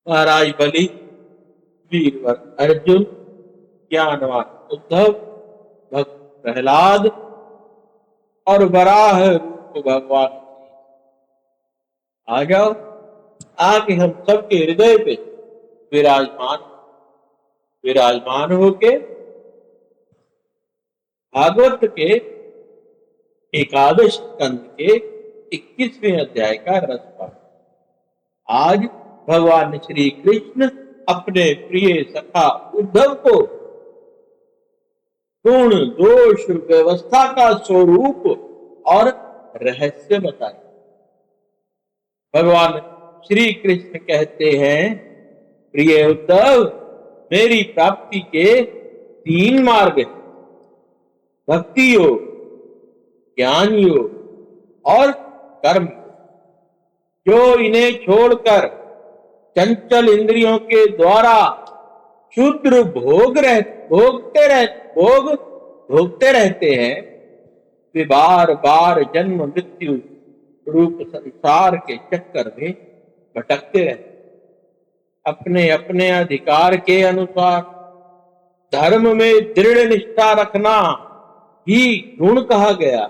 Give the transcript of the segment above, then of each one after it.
महाराज बलि, वीरवर अर्जुन, ज्ञानवान उद्धव, भक्त प्रहलाद और वराह रूप भगवान। आ जाओ, आके हम सबके हृदय पे विराजमान विराजमान होके भागवत के एकादश स्कंद के 21वें अध्याय का रस पान। आज भगवान श्री कृष्ण अपने प्रिय सखा उद्धव को गुण दोष व्यवस्था का स्वरूप और रहस्य बताए। भगवान श्री कृष्ण कहते हैं, प्रिय उद्धव, मेरी प्राप्ति के 3 मार्ग हैं, भक्ति योग, ज्ञान योग और कर्म। जो इन्हें छोड़कर चंचल इंद्रियों के द्वारा क्षुद्र भोगते रहते हैं, वे बार बार जन्म मृत्यु रूप संसार के चक्कर में भटकते रहते। अपने अपने अधिकार के अनुसार धर्म में दृढ़ निष्ठा रखना ही गुण कहा गया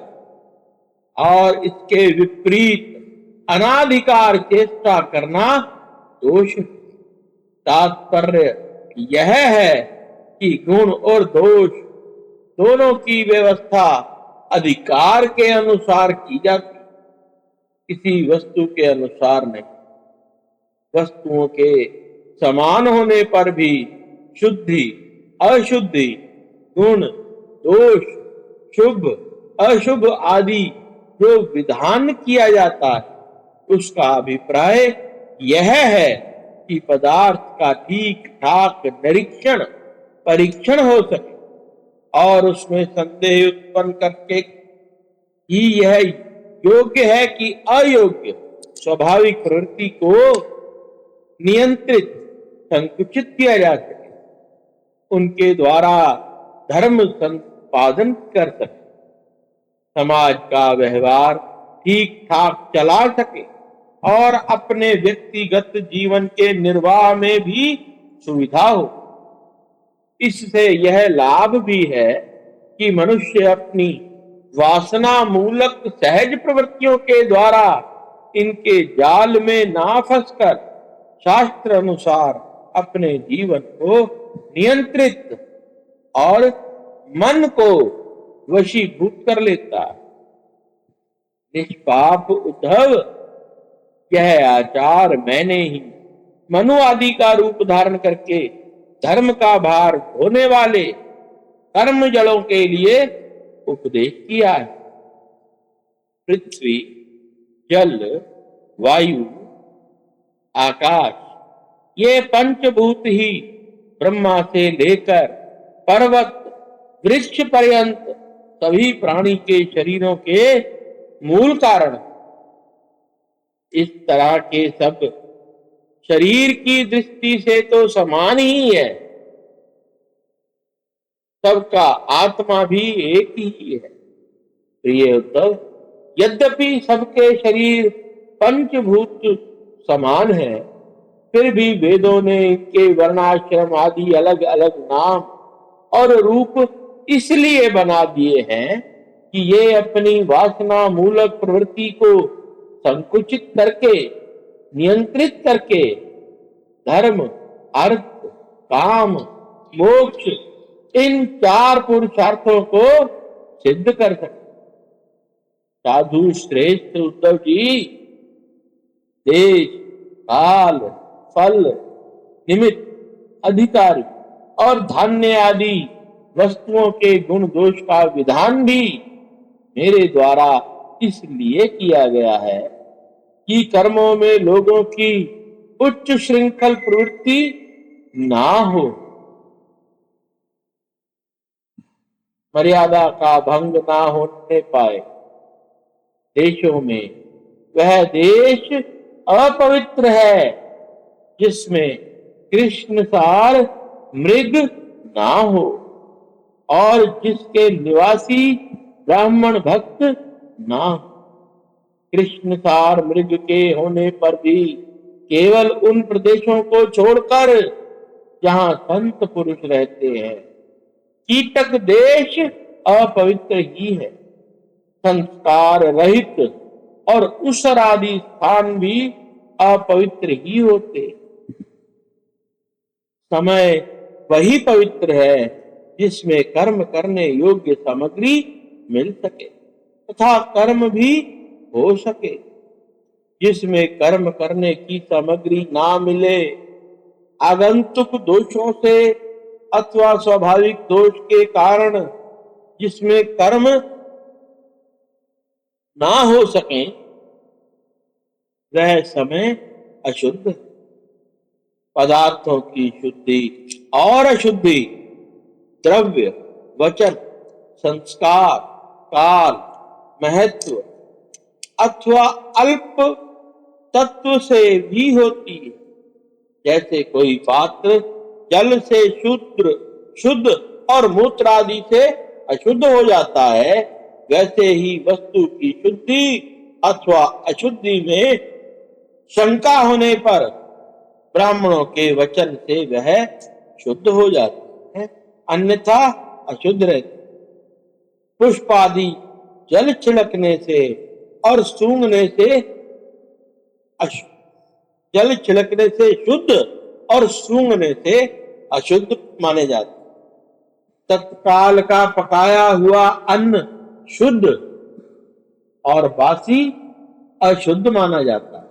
और इसके विपरीत अनाधिकार चेष्टा करना दोष। तात्पर्य यह है कि गुण और दोष दोनों की व्यवस्था अधिकार के अनुसार की जाती, किसी वस्तु के अनुसार नहीं। वस्तुओं के समान होने पर भी शुद्धि अशुद्धि, गुण दोष, शुभ अशुभ आदि जो विधान किया जाता है, उसका अभिप्राय यह है कि पदार्थ का ठीक ठाक परीक्षण हो सके और उसमें संदेह उत्पन्न करके ही यह योग्य है कि अयोग्य स्वाभाविक प्रवृत्ति को नियंत्रित संकुचित किया जा सके, उनके द्वारा धर्म संपादन कर सके, समाज का व्यवहार ठीक ठाक चला सके और अपने व्यक्तिगत जीवन के निर्वाह में भी सुविधा हो। इससे यह लाभ भी है कि मनुष्य अपनी वासना मूलक सहज प्रवृत्तियों के द्वारा इनके जाल में ना फंसकर शास्त्र अनुसार अपने जीवन को नियंत्रित और मन को वशीभूत कर लेता है। निष्पाप उद्धव, यह आचार मैंने ही मनु आदि का रूप धारण करके धर्म का भार ढोने वाले कर्म जड़ों के लिए उपदेश किया है। पृथ्वी, जल, वायु, आकाश, ये पंचभूत ही ब्रह्मा से लेकर पर्वत वृक्ष पर्यंत सभी प्राणी के शरीरों के मूल कारण। इस तरह के सब शरीर की दृष्टि से तो समान ही है, सबका आत्मा भी एक ही है। प्रिय उद्धव, यद्यपि सबके शरीर पंचभूत समान है, फिर भी वेदों ने इनके वर्णाश्रम आदि अलग अलग नाम और रूप इसलिए बना दिए हैं कि ये अपनी वासना मूलक प्रवृत्ति को संकुचित करके, नियंत्रित करके धर्म, अर्थ, काम, मोक्ष, इन 4 पुरुषार्थों को सिद्ध कर सके। साधु श्रेष्ठ उद्धव जी, देश, काल, फल, निमित्त, अधिकारी और धान्य आदि वस्तुओं के गुण दोष का विधान भी मेरे द्वारा इसलिए किया गया है कि कर्मों में लोगों की उच्च श्रृंखल प्रवृत्ति ना हो, मर्यादा का भंग ना होने पाए। देशों में वह देश अपवित्र है जिसमें कृष्ण सार मृग ना हो और जिसके निवासी ब्राह्मण भक्त ना हो। कृष्ण सार मृग के होने पर भी केवल उन प्रदेशों को छोड़कर जहां संत पुरुष रहते हैं। कीटक देश अपवित्र ही है, संस्कार रहित और उसरादि स्थान भी अपवित्र ही होते। समय वही पवित्र है जिसमें कर्म करने योग्य सामग्री मिल सके तथा कर्म भी हो सके। जिसमें कर्म करने की सामग्री ना मिले, आगंतुक दोषों से अथवा स्वाभाविक दोष के कारण जिसमें कर्म ना हो सके, वह समय अशुद्ध है। पदार्थों की शुद्धि और अशुद्धि, द्रव्य, वचन, संस्कार, काल, महत्व अथवा अल्प तत्व से भी होती है। जैसे कोई पात्र जल से शुद्ध और मूत्र आदि से अशुद्ध हो जाता है, वैसे ही वस्तु की शुद्धि अथवा अशुद्धि में शंका होने पर ब्राह्मणों के वचन से वह शुद्ध हो जाते हैं, अन्यथा अशुद्ध रहते। पुष्प आदि जल छिड़कने से और सूंघने से जल छिड़कने से शुद्ध और सूंघने से अशुद्ध माने जाते। तत्काल का पकाया हुआ अन्न शुद्ध और बासी अशुद्ध माना जाता है।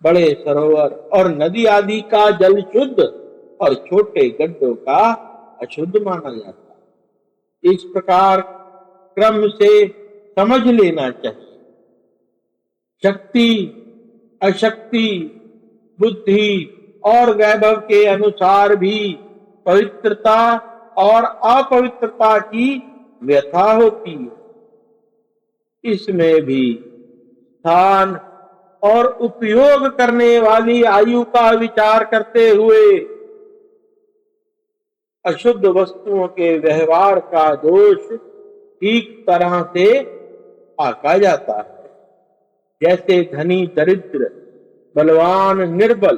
बड़े सरोवर और नदी आदि का जल शुद्ध और छोटे गड्ढों का अशुद्ध माना जाता है। इस प्रकार क्रम से समझ लेना चाहिए। शक्ति, अशक्ति, बुद्धि और वैभव के अनुसार भी पवित्रता और अपवित्रता की व्यथा होती है। इसमें भी स्थान और उपयोग करने वाली आयु का विचार करते हुए अशुद्ध वस्तुओं के व्यवहार का दोष ठीक तरह से आका जाता है। जैसे धनी दरिद्र, बलवान निर्बल,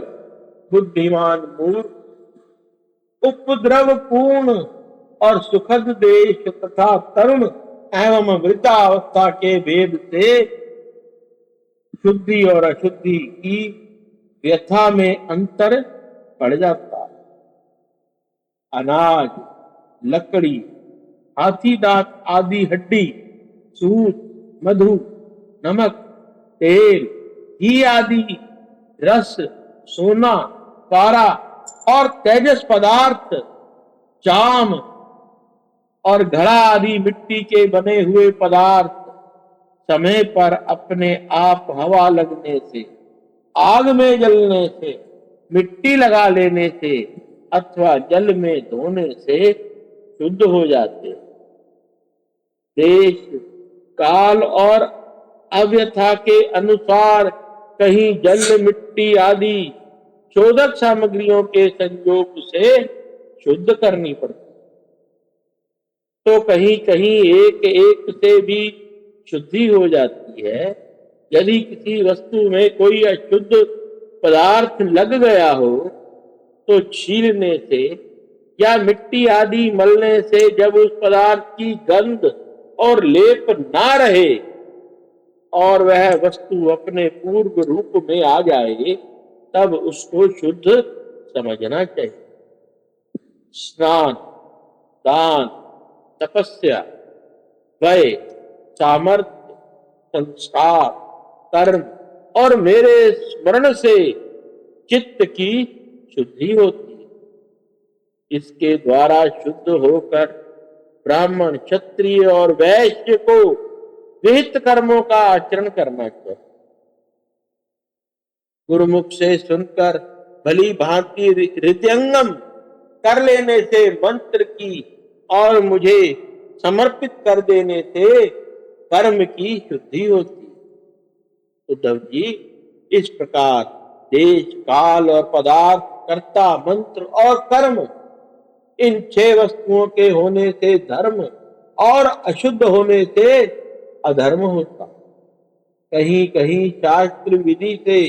बुद्धिमान मूर्ख, उपद्रव पूर्ण और सुखद देश तथा तरुण एवं वृद्धावस्था के भेद से शुद्धि और अशुद्धि की व्यथा में अंतर पड़ जाता है। अनाज, लकड़ी, हाथी दांत आदि हड्डी, सूत, मधु, नमक, तेल, घी आदि, रस, सोना, पारा और तेजस पदार्थ, चाम और घड़ा आदि मिट्टी के बने हुए पदार्थ समय पर अपने आप हवा लगने से, आग में जलने से, मिट्टी लगा लेने से अथवा जल में धोने से शुद्ध हो जाते। देश, काल और अव्यथा के अनुसार कहीं जल, मिट्टी आदि शोधक सामग्रियों के संयोग से शुद्ध करनी पड़ती, तो कहीं कहीं एक एक से भी शुद्धि हो जाती है। यदि किसी वस्तु में कोई अशुद्ध पदार्थ लग गया हो तो छीलने से या मिट्टी आदि मलने से जब उस पदार्थ की गंध और लेप ना रहे और वह वस्तु अपने पूर्व रूप में आ जाए, तब उसको शुद्ध समझना चाहिए। स्नान, दान, तपस्या, व्यय, सामर्थ्य, संस्कार, कर्म और मेरे स्मरण से चित्त की शुद्धि होती है। इसके द्वारा शुद्ध होकर ब्राह्मण, क्षत्रिय और वैश्य को विहित कर्मों का आचरण करना चाहिए। गुरुमुख से सुनकर भली भांति हृदयंगम कर लेने से मंत्र की और मुझे समर्पित कर देने से कर्म की शुद्धि होती। उद्धव जी, इस प्रकार देश, काल और पदार्थ, कर्ता, मंत्र और कर्म, इन 6 वस्तुओं के होने से धर्म और अशुद्ध होने से अधर्म होता। कहीं कहीं शास्त्र विधि से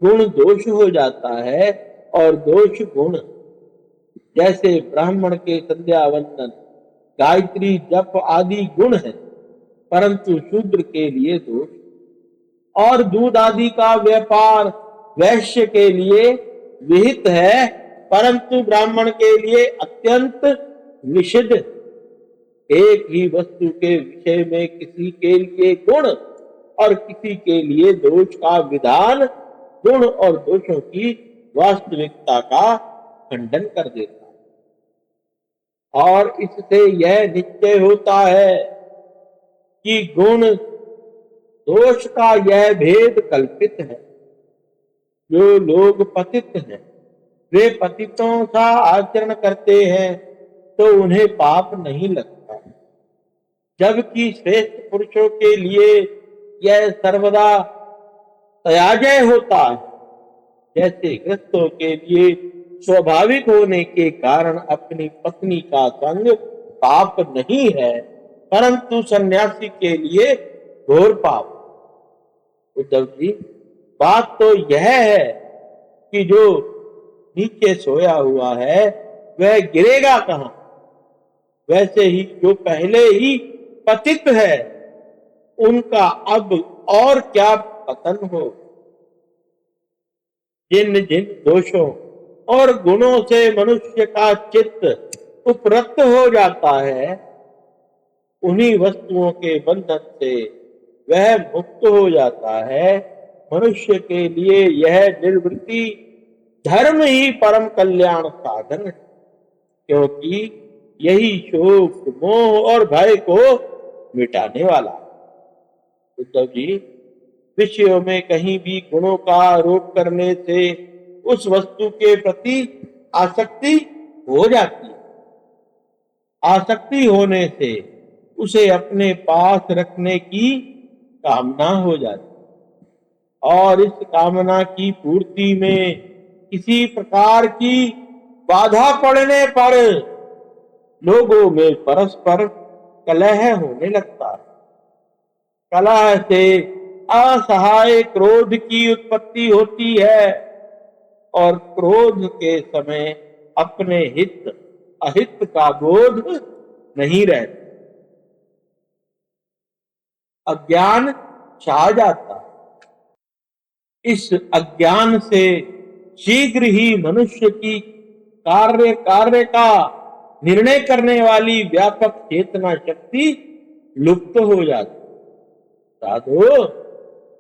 गुण दोष हो जाता है और दोष गुण। जैसे ब्राह्मण के संध्या वंदन, गायत्री, जप आदि गुण है, परंतु शूद्र के लिए दोष। और दूध आदि का व्यापार वैश्य के लिए विहित है, परंतु ब्राह्मण के लिए अत्यंत निषिद्ध। एक ही वस्तु के विषय में किसी के लिए गुण और किसी के लिए दोष का विधान गुण और दोषों की वास्तविकता का खंडन कर देता है। और इससे यह निश्चय होता है कि गुण दोष का यह भेद कल्पित है। जो लोग पतित हैं वे पतितों सा आचरण करते हैं तो उन्हें पाप नहीं लगता, जबकि श्रेष्ठ पुरुषों के लिए यह सर्वदा त्याज्य होता है। जैसे गृहस्थों के लिए स्वाभाविक होने के कारण अपनी पत्नी का संग पाप नहीं है, परंतु सन्यासी के लिए घोर पाप। उद्धव जी, बात तो यह है कि जो नीचे सोया हुआ है वह गिरेगा कहां। वैसे ही जो पहले ही पतित है उनका अब और क्या पतन हो। जिन जिन दोषों और गुणों से मनुष्य का चित्त उपरक्त हो जाता है, उन्हीं वस्तुओं के बंधन से वह मुक्त हो जाता है। मनुष्य के लिए यह निर्वृत्ति धर्म ही परम कल्याण साधन है, क्योंकि यही शोक, मोह और भय को मिटाने वाला। उद्धव जी, विषयों में कहीं भी गुणों का आरोप करने से उस वस्तु के प्रति आसक्ति हो जाती है। आसक्ति होने से उसे अपने पास रखने की कामना हो जाती है, और इस कामना की पूर्ति में किसी प्रकार की बाधा पड़ने पर लोगों में परस्पर कलह होने लगता है। कलह से असहाय क्रोध की उत्पत्ति होती है, और क्रोध के समय अपने हित अहित का बोध नहीं रहता, अज्ञान छा जाता। इस अज्ञान से शीघ्र ही मनुष्य की कार्य का निर्णय करने वाली व्यापक चेतना शक्ति लुप्त हो जाती। साधो,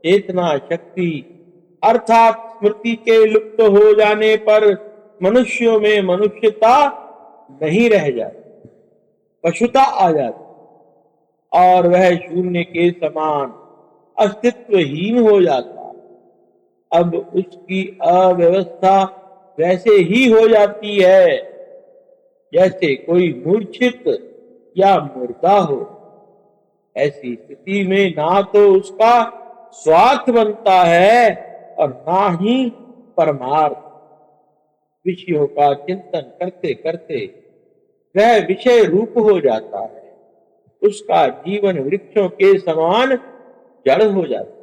चेतना शक्ति अर्थात स्मृति के लुप्त हो जाने पर मनुष्यों में मनुष्यता नहीं रह जाती, पशुता आ जाती, और वह शून्य के समान अस्तित्वहीन हो जाता। अब उसकी अव्यवस्था वैसे ही हो जाती है जैसे कोई मूर्छित या मुर्दा हो। ऐसी स्थिति में ना तो उसका स्वार्थ बनता है और ना ही परमार्थ। विषयों का चिंतन करते करते वह विषय रूप हो जाता है, उसका जीवन वृक्षों के समान जड़ हो जाता है।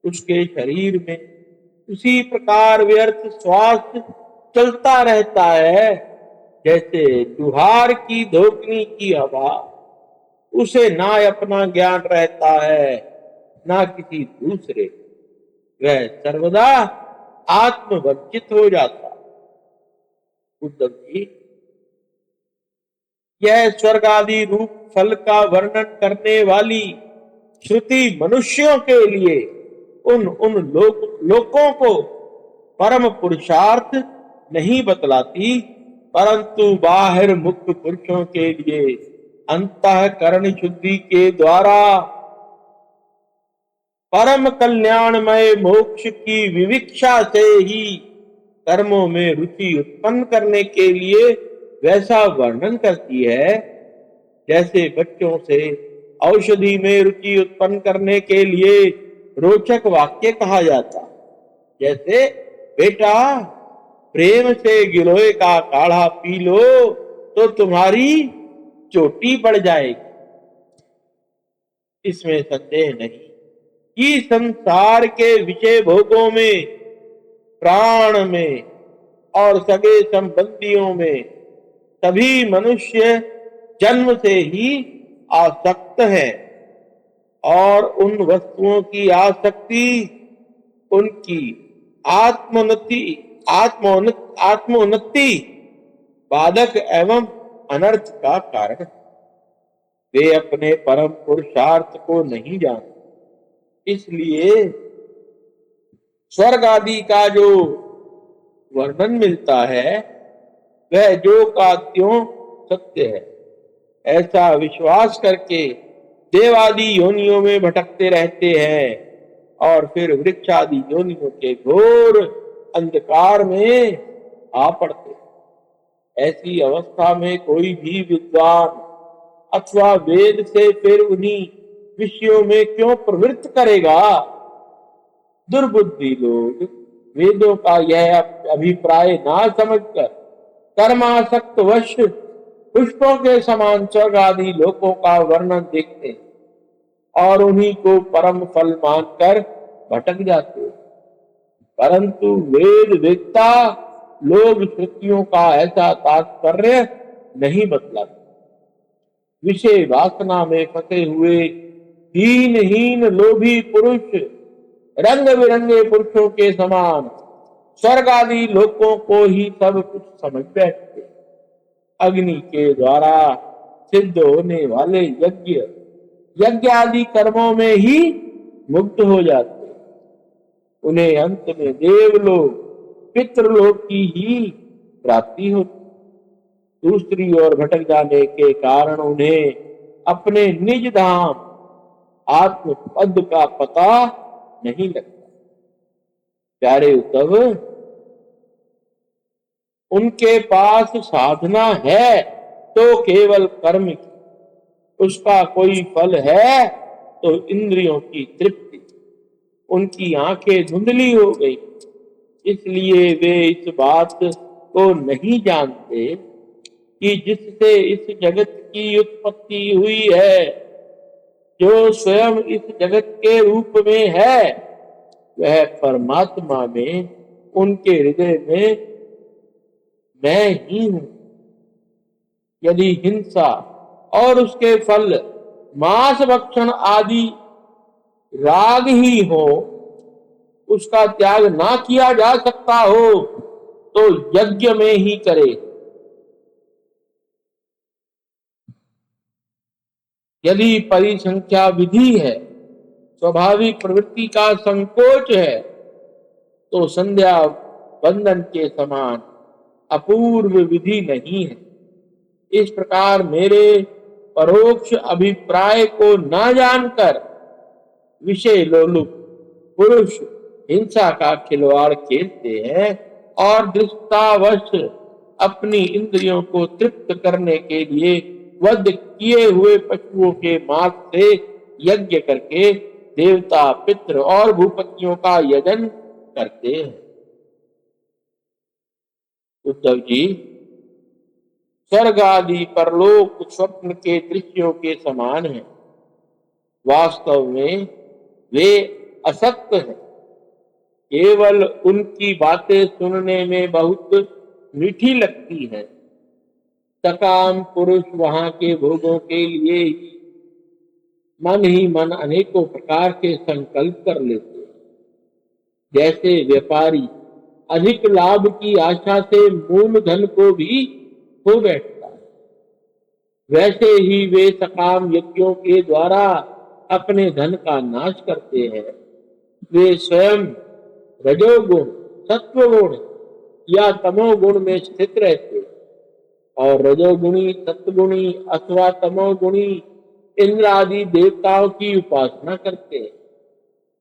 उसके शरीर में उसी प्रकार व्यर्थ श्वास चलता रहता है जैसे जुहार की धोकनी की हवा। उसे ना अपना ज्ञान रहता है ना किसी दूसरे, वह सर्वदा आत्मवंचित हो जाता। उद्धव जी, यह स्वर्ग आदि रूप फल का वर्णन करने वाली श्रुति मनुष्यों के लिए उन लोकों को परम पुरुषार्थ नहीं बतलाती, परंतु बाहिर मुक्त पुरुषों के लिए अंतःकरण शुद्धि के द्वारा परम कल्याणमय मोक्ष की विविक्षा से ही कर्मों में रुचि उत्पन्न करने के लिए वैसा वर्णन करती है, जैसे बच्चों से औषधि में रुचि उत्पन्न करने के लिए रोचक वाक्य कहा जाता। जैसे, बेटा प्रेम से गिलोय का काढ़ा पी लो तो तुम्हारी चोटी बढ़ जाएगी। इसमें संदेह नहीं कि संसार के विषय भोगों में, प्राण में और सगे संबंधियों में सभी मनुष्य जन्म से ही आसक्त है और उन वस्तुओं की आसक्ति उनकी आत्मोन्नति आत्मोन्नति बाधक एवं अनर्थ का कारण है। वे अपने परम पुरुषार्थ को नहीं जानते, इसलिए स्वर्ग आदि का जो वर्णन मिलता है वह जो का त्यों सत्य है, ऐसा विश्वास करके देवादि योनियों में भटकते रहते हैं और फिर वृक्षादि योनियों के घोर अंधकार में आ पड़ते हैं। ऐसी अवस्था में कोई भी विद्वान अथवा वेद से फिर उन्हीं विषयों में क्यों प्रवृत्त करेगा? दुर्बुद्धि लोग वेदों का यह अभिप्राय ना समझकर कर्मासक्त वश पुष्पों के समान स्वर्ग आदि लोकों का वर्णन देखते और उन्हीं को परम फल मानकर भटक जाते। परंतु वेद वेदता लोग श्रुतियों का ऐसा तात्पर्य नहीं बतलाते। विषय वासना में फंसे हुए दीनहीन लोभी पुरुष रंग बिरंगे पुरुषों के समान स्वर्ग आदि लोकों को ही सब कुछ समझ बैठते। अग्नि के द्वारा सिद्ध होने वाले यज्ञ आदि कर्मों में ही मुक्त हो जाते। उन्हें अंत में देवलोक पितृलोक की ही प्राप्ति होती। दूसरी ओर भटक जाने के कारण उन्हें अपने निज धाम आत्म पद का पता नहीं लगता। प्यारे उद्धव, उनके पास साधना है तो केवल कर्म की, उसका कोई फल है तो इंद्रियों की तृप्ति। उनकी आंखें धुंधली हो गई, इसलिए वे इस बात को नहीं जानते कि जिससे इस जगत की उत्पत्ति हुई है, जो स्वयं इस जगत के रूप में है, वह परमात्मा में उनके हृदय में मैं ही हूं। यदि हिंसा और उसके फल मांस भक्षण आदि राग ही हो, उसका त्याग ना किया जा सकता हो तो यज्ञ में ही करे। यदि परिसंख्या विधि है, स्वाभाविक प्रवृत्ति का संकोच है, तो संध्या बंधन के समान अपूर्व विधि नहीं है। इस प्रकार मेरे परोक्ष अभिप्राय को न जानकर विषय लोलुप पुरुष हिंसा का खिलवाड़ खेलते हैं और दृष्टावश अपनी इंद्रियों को तृप्त करने के लिए वध किए हुए पशुओं के मांस से यज्ञ करके देवता पितृ और भूपतियों का यजन करते हैं। उद्धव जी, स्वर्ग आदि परलोक स्वप्न के दृश्यों के समान है। वास्तव में वे असक्त हैं। केवल उनकी बातें सुनने में बहुत मीठी लगती हैं। सकाम पुरुष वहां के भोगों के लिए ही मन अनेकों प्रकार के संकल्प कर लेते हैं। जैसे व्यापारी अधिक लाभ की आशा से मूल धन को भी खो बैठता है, वैसे ही वे सकाम यज्ञों के द्वारा अपने धन का नाश करते हैं। वे स्वयं रजोगुण, सत्वगुण या तमोगुण में स्थित रहते और रजोगुणी, सत्वगुणी अथवा तमोगुणी इंद्र आदि देवताओं की उपासना करते हैं।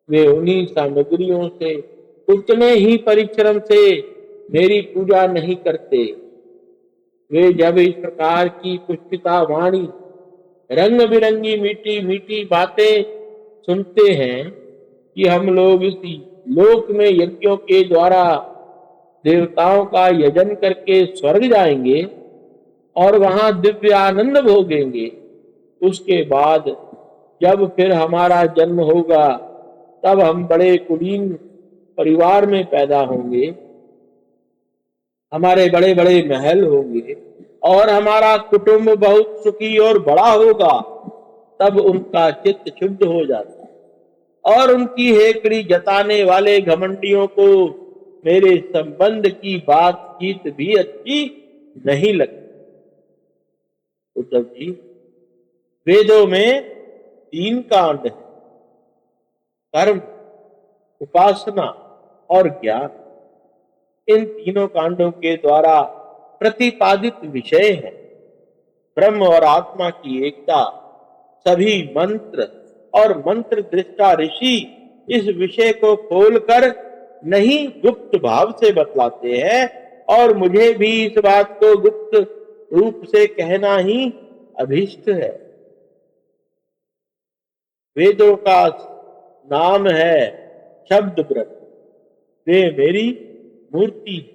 वे उन्हीं सामग्रियों से उतने ही परिश्रम से मेरी पूजा नहीं करते। वे जब इस प्रकार की पुष्पिता वाणी, रंग बिरंगी मीठी मीठी बातें सुनते हैं कि हम लोग इसी लोक में यज्ञों के द्वारा देवताओं का यजन करके स्वर्ग जाएंगे और वहां दिव्य आनंद भोगेंगे, उसके बाद जब फिर हमारा जन्म होगा तब हम बड़े कुलीन परिवार में पैदा होंगे, हमारे बड़े बड़े महल होंगे और हमारा कुटुंब बहुत सुखी और बड़ा होगा। तब उनका चित्त शुद्ध हो जाता है और उनकी हेकड़ी जताने वाले घमंडियों को मेरे संबंध की बातचीत भी अच्छी नहीं लगती। उद्धव जी, वेदों में 3 कांड है, कर्म, उपासना और ज्ञान। इन तीनों कांडों के द्वारा प्रतिपादित विषय है ब्रह्म और आत्मा की एकता। सभी मंत्र और मंत्र दृष्टा ऋषि इस विषय को खोलकर नहीं गुप्त भाव से बतलाते हैं और मुझे भी इस बात को गुप्त रूप से कहना ही अभीष्ट है। वेदों का नाम है शब्द ब्रह्म, वे मेरी मूर्ति है।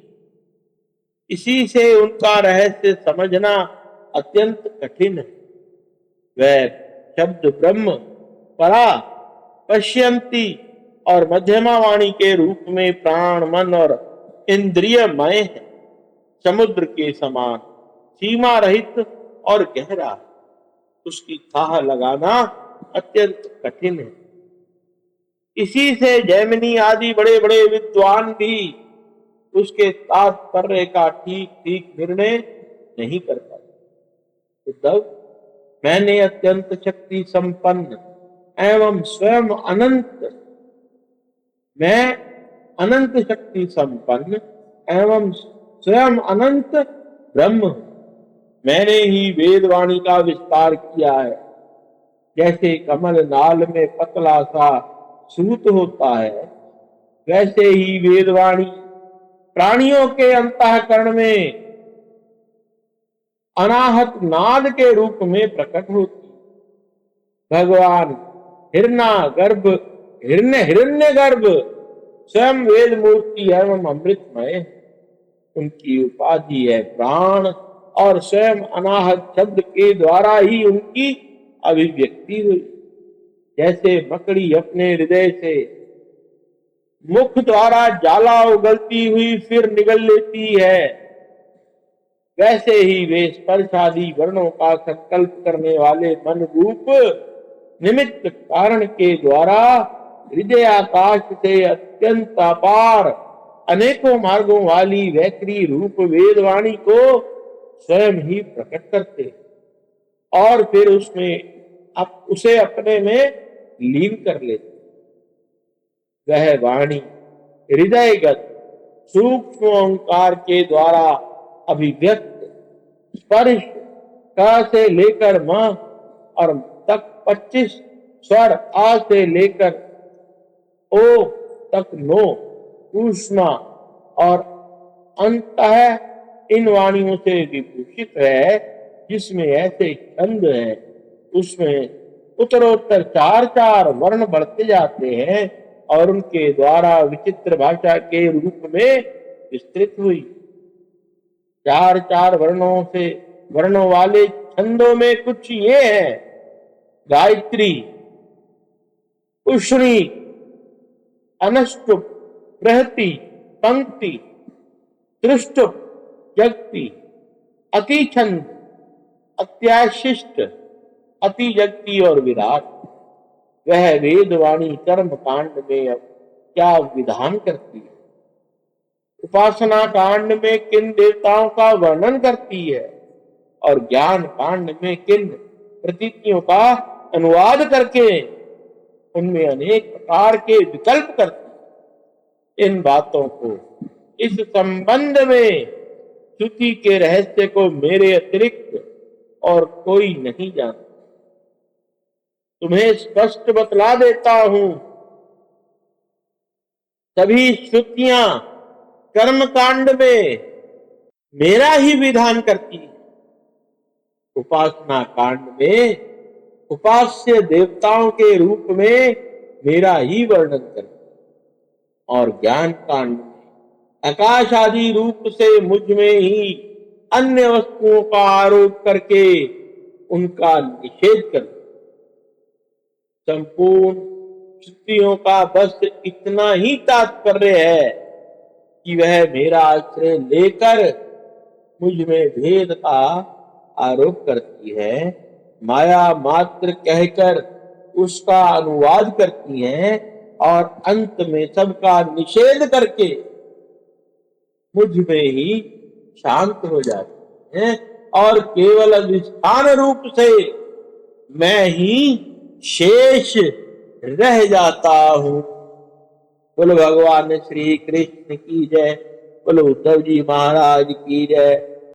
इसी से उनका रहस्य समझना अत्यंत कठिन है। वह शब्द ब्रह्म परा, पश्यंती और मध्यमा वाणी के रूप में प्राण, मन और इंद्रियमय है। समुद्र के समान सीमा रहित और गहरा, उसकी थाह लगाना अत्यंत कठिन है। इसी से जैमिनी आदि बड़े बड़े विद्वान भी उसके तात्पर्य का ठीक ठीक निर्णय नहीं कर पाते। उद्धव, मैंने अत्यंत शक्ति संपन्न एवं स्वयं अनंत, मैं अनंत शक्ति संपन्न एवं स्वयं अनंत ब्रह्म हूं। मैंने ही वेदवाणी का विस्तार किया है। जैसे कमल नाल में पतला सा सूत होता है, वैसे ही वेदवाणी प्राणियों के अंतःकरण में अनाहत नाद के रूप में प्रकट होती। भगवान हिरण्य गर्भ स्वयं वेद मूर्ति एवं अमृतमय है। उनकी उपाधि है प्राण और स्वयं अनाहत शब्द के द्वारा ही उनकी अभिव्यक्ति हुई। जैसे मकड़ी अपने हृदय से मुख द्वारा ज्वाला उगलती हुई फिर निगल लेती है, वैसे ही वे स्पर्श आदि वर्णों का संकल्प करने वाले मन रूप निमित्त कारण के द्वारा हृदय आकाश से अत्यंत अपार अनेकों मार्गों वाली वैखरी रूप वेदवाणी को स्वयं ही प्रकट करते और फिर उसे अपने में लीन कर लेते। वह वाणी हृदयगत सूक्ष्म ओंकार के द्वारा अभिव्यक्त स्पर्श क से लेकर म और तक 25 स्वर आ से लेकर ओ तक 9 ऊष्मा और अंतः इन वाणियों से विभूषित है, जिसमें ऐसे छंद है उसमें उत्तरोत्तर 4-4 वर्ण बढ़ते जाते हैं और उनके द्वारा विचित्र भाषा के रूप में विस्तृत हुई। 4-4 वर्णों वाले छंदों में कुछ ये हैं: गायत्री, उष्णी, अनुष्टुप, बृहति, पंक्ति, त्रिष्टुप, जगति, अतिछंद, अत्याशिष्ट, अति जगति और विराट। वह वेदवाणी कर्म कांड में क्या विधान करती है, उपासना कांड में किन देवताओं का वर्णन करती है और ज्ञान कांड में किन प्रतीतियों का अनुवाद करके उनमें अनेक प्रकार के विकल्प करती है। इन बातों को इस संबंध में श्रुति के रहस्य को मेरे अतिरिक्त और कोई नहीं जानता। तुम्हें स्पष्ट बतला देता हूं, सभी श्रुतियां कर्म कांड में मेरा ही विधान करती है, उपासना कांड में उपास्य देवताओं के रूप में मेरा ही वर्णन करती है और ज्ञान कांड में आकाश आदि रूप से मुझ में ही अन्य वस्तुओं का आरोप करके उनका निषेध करती। संपूर्ण श्रुतियों का बस इतना ही तात्पर्य है कि वह मेरा आश्रय लेकर मुझ में भेद का आरोप करती है, माया मात्र कहकर उसका अनुवाद करती हैं और अंत में सबका निषेध करके मुझ में ही शांत हो जाती हैं और केवल अधिष्ठान रूप से मैं ही शेष रह जाता हूं। बोलो भगवान श्री कृष्ण की जय। बोलो उद्धव जी महाराज की जय।